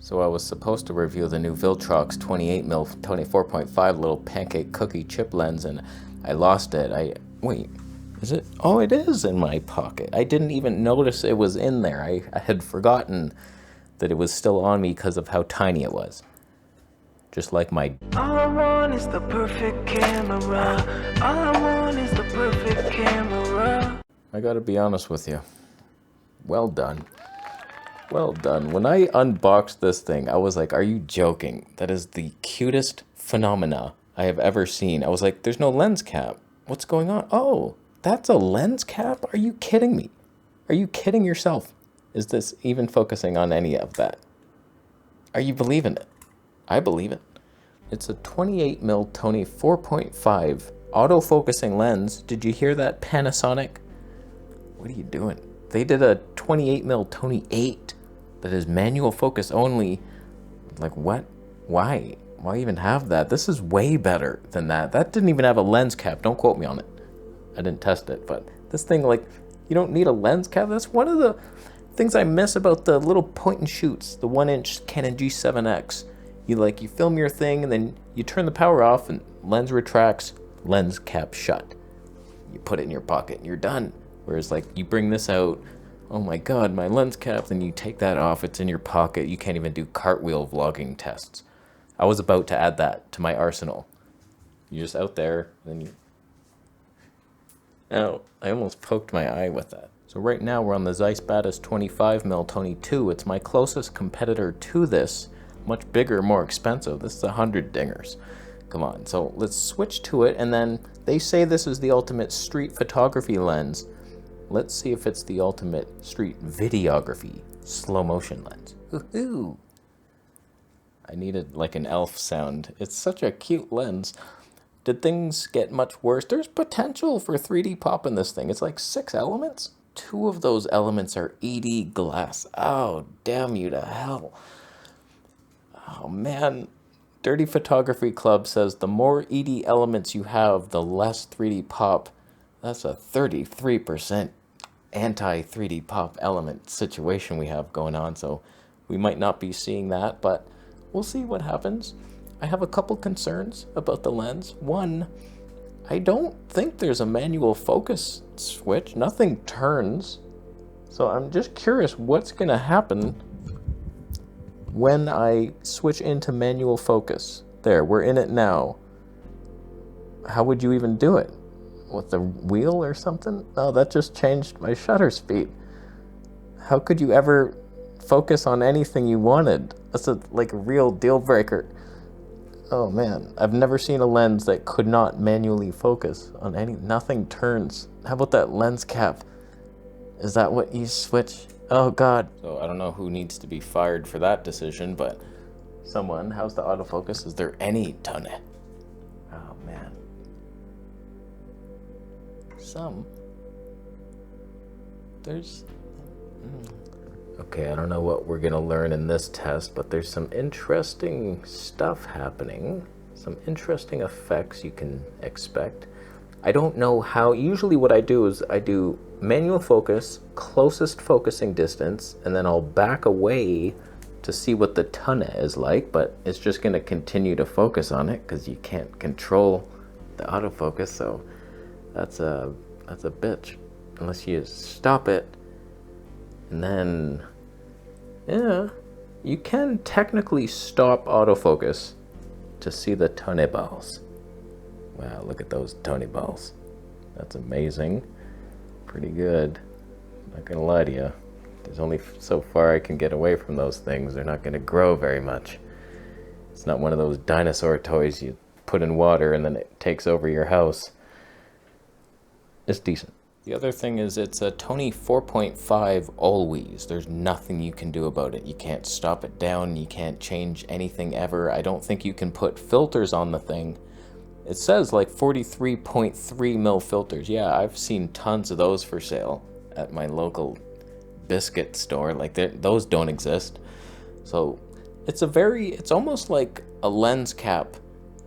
So I was supposed to review the new Viltrox 28mm 24.5 little pancake cookie chip lens, and I lost it. Wait, is it? Oh, it is in my pocket. I didn't even notice it was in there. I had forgotten that it was still on me because of how tiny it was. Just like my... All I want is the perfect camera. All I want is the perfect camera. I gotta be honest with you. Well done. Well done. When I unboxed this thing, I was like, are you joking? That is the cutest phenomena I have ever seen. I was like, there's no lens cap. What's going on? Oh, that's a lens cap? Are you kidding me? Are you kidding yourself? Is this even focusing on any of that? Are you believing it? I believe it. It's a 28mm Tony 4.5 autofocusing lens. Did you hear that, Panasonic? What are you doing? They did a 28mm Tony 8 that is manual focus only. Like, what? Why? Why even have that? This is way better than that. That didn't even have a lens cap. Don't quote me on it. I didn't test it, but this thing, like, you don't need a lens cap. That's one of the things I miss about the little point and shoots, the 1-inch Canon G7X. You film your thing and then you turn the power off and lens retracts, lens cap shut. You put it in your pocket and you're done. Whereas like you bring this out, oh my god, my lens cap, then you take that off, it's in your pocket, you can't even do cartwheel vlogging tests. I was about to add that to my arsenal. You're just out there, then you... Oh, I almost poked my eye with that. So right now we're on the Zeiss Batis 25mm Tony 2. It's my closest competitor to this. Much bigger, more expensive. This is 100 dingers. Come on, so let's switch to it, and then they say this is the ultimate street photography lens. Let's see if it's the ultimate street videography slow motion lens. Woohoo! I needed like an elf sound. It's such a cute lens. Did things get much worse? There's potential for 3D pop in this thing. It's like 6 elements. 2 of those elements are ED glass. Oh, damn you to hell. Oh man. Dirty Photography Club says the more ED elements you have, the less 3D pop. That's a 33% anti-3D pop element situation we have going on, so we might not be seeing that, but we'll see what happens. I have a couple concerns about the lens. One, I don't think there's a manual focus switch. Nothing turns. So I'm just curious what's going to happen when I switch into manual focus. There, we're in it now. How would you even do it? With the wheel or something? Oh, that just changed my shutter speed. How could you ever focus on anything you wanted? That's a real deal breaker. Oh man, I've never seen a lens that could not manually focus on nothing turns. How about that lens cap? Is that what you switch? Oh god. So I don't know who needs to be fired for that decision, but someone. How's the autofocus? Is there any ton? Oh man. There's... Okay, I don't know what we're gonna learn in this test, but there's some interesting stuff happening. Some interesting effects you can expect. I don't know how... Usually what I do is I do manual focus, closest focusing distance, and then I'll back away to see what the tonne is like, but it's just gonna continue to focus on it because you can't control the autofocus, so that's a bitch unless you stop it. And then yeah, you can technically stop autofocus to see the tonne balls. Wow, look at those tonne balls. That's amazing. Pretty good. Not gonna lie to you, there's only so far I can get away from those things. They're not gonna grow very much. It's not one of those dinosaur toys you put in water and then it takes over your house. It's decent. The other thing is it's a Tony 4.5 always. There's nothing you can do about it. You can't stop it down. You can't change anything ever. I don't think you can put filters on the thing. It says like 43.3 mil filters. Yeah, I've seen tons of those for sale at my local biscuit store. Like those don't exist. So it's almost like a lens cap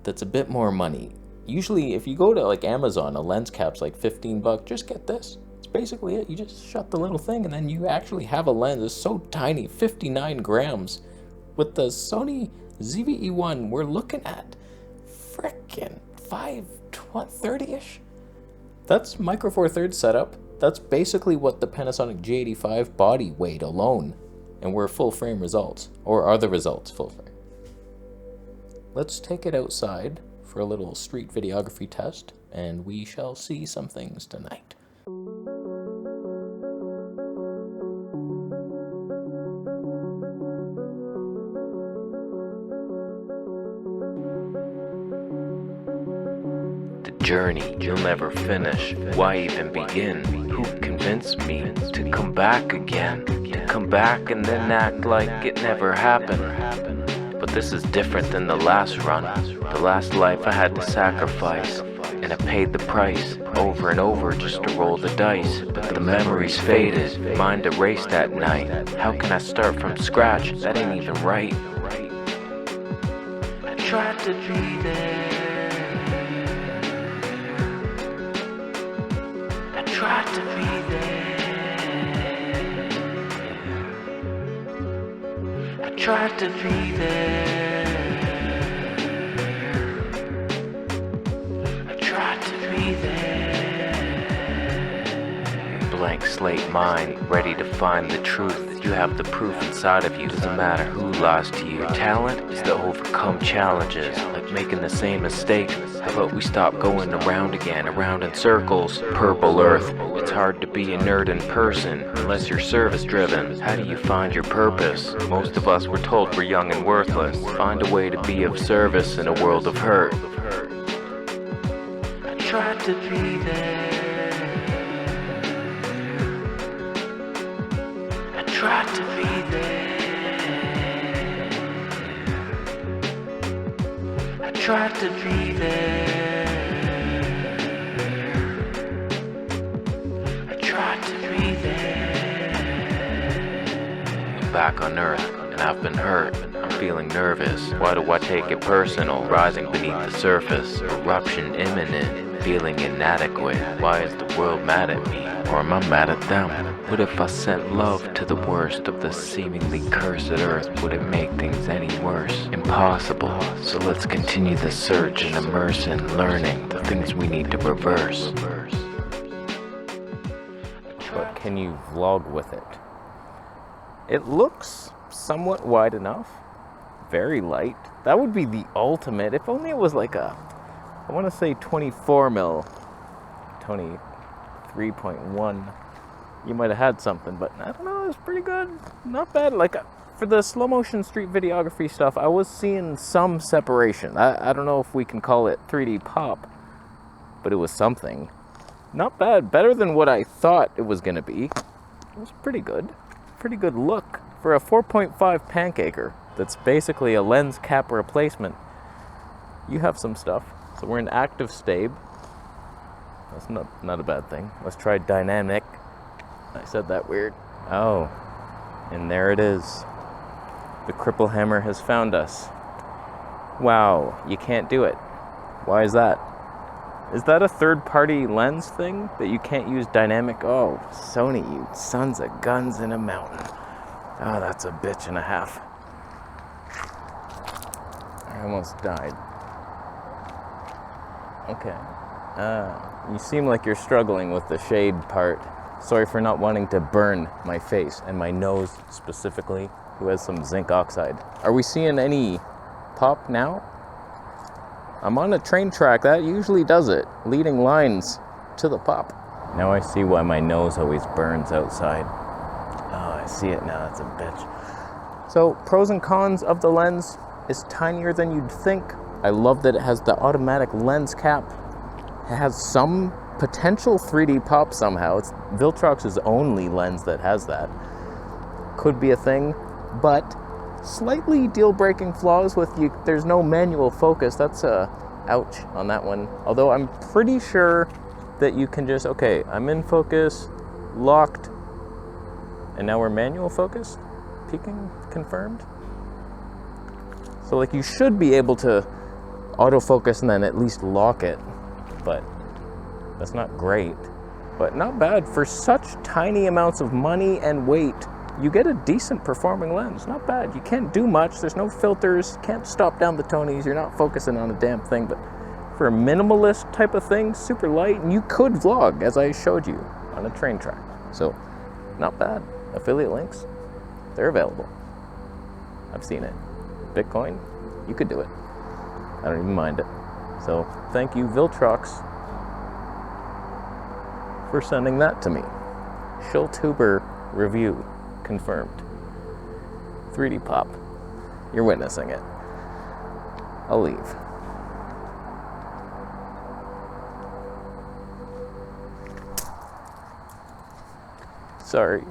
that's a bit more money. Usually if you go to like Amazon, a lens cap's like $15. Just get this. It's basically it. You just shut the little thing and then you actually have a lens. It's so tiny, 59 grams. with the Sony ZVE1, we're looking at frickin' 530-ish. That's Micro Four Thirds setup. That's basically what the Panasonic G85 body weighed alone. And we're full frame results. Or are the results full frame? Let's take it outside for a little street videography test, and we shall see some things tonight. Journey you'll never finish. Why even begin? Who convinced me to come back again? To come back and then act like it never happened. But this is different than the last run. The last life I had to sacrifice, and I paid the price over and over just to roll the dice. But the memories faded, mind erased at night. How can I start from scratch? That ain't even right. I tried to be there. Tried to be there. I tried to be there. I tried to be there. Blank slate mind, ready to find the truth. You have the proof inside of you. Doesn't matter who lies to you. Talent is to overcome challenges, like making the same mistake. How about we stop going around again, around in circles? Purple Earth, it's hard to be a nerd in person unless you're service driven. How do you find your purpose? Most of us were told we're young and worthless. Find a way to be of service in a world of hurt. I tried to be there. I tried to be there. I tried to be there. I tried to be there. I'm back on Earth, and I've been hurt. I'm feeling nervous. Why do I take it personal? Rising beneath the surface, eruption imminent, feeling inadequate. Why is the world mad at me? Or am I mad at them? What if I sent love to the worst of the seemingly cursed earth? Would it make things any worse? Impossible. So let's continue the search and immerse in learning the things we need to reverse. But can you vlog with it? It looks somewhat wide enough. Very light. That would be the ultimate. If only it was like a, I want to say 24 mil, 23.1. You might have had something, but I don't know, it was pretty good. Not bad. Like, for the slow motion street videography stuff, I was seeing some separation. I don't know if we can call it 3D pop, but it was something. Not bad. Better than what I thought it was going to be. It was pretty good. Pretty good look. For a 4.5 pancaker, that's basically a lens cap replacement, you have some stuff. So we're in active stabe. That's not a bad thing. Let's try dynamic. I said that weird. Oh, and there it is. The cripple hammer has found us. Wow, you can't do it. Why is that? Is that a third-party lens thing that you can't use dynamic? Oh, Sony, you sons of guns in a mountain. Oh, that's a bitch and a half. I almost died. Okay. You seem like you're struggling with the shade part. Sorry for not wanting to burn my face and my nose specifically, who has some zinc oxide. Are we seeing any pop now? I'm on a train track, that usually does it. Leading lines to the pop. Now I see why my nose always burns outside. Oh, I see it now, that's a bitch. So, pros and cons of the lens is tinier than you'd think. I love that it has the automatic lens cap. It has some potential 3D pop somehow. It's Viltrox's only lens that has that. Could be a thing, but slightly deal-breaking flaws with you. There's no manual focus. That's a ouch on that one. Although I'm pretty sure that you can just, okay, I'm in focus, locked, and now we're manual focus. Peaking confirmed. So like you should be able to autofocus and then at least lock it, but that's not great. But not bad for such tiny amounts of money and weight. you get a decent performing lens. Not bad. You can't do much. There's no filters. Can't stop down the Tonys. You're not focusing on a damn thing. But for a minimalist type of thing, super light, and you could vlog, as I showed you, on a train track. So, not bad. Affiliate links, they're available. I've seen it. Bitcoin, you could do it. I don't even mind it. So, thank you, Viltrox, for sending that to me. Schultuber review confirmed. 3D pop. You're witnessing it. I'll leave. Sorry.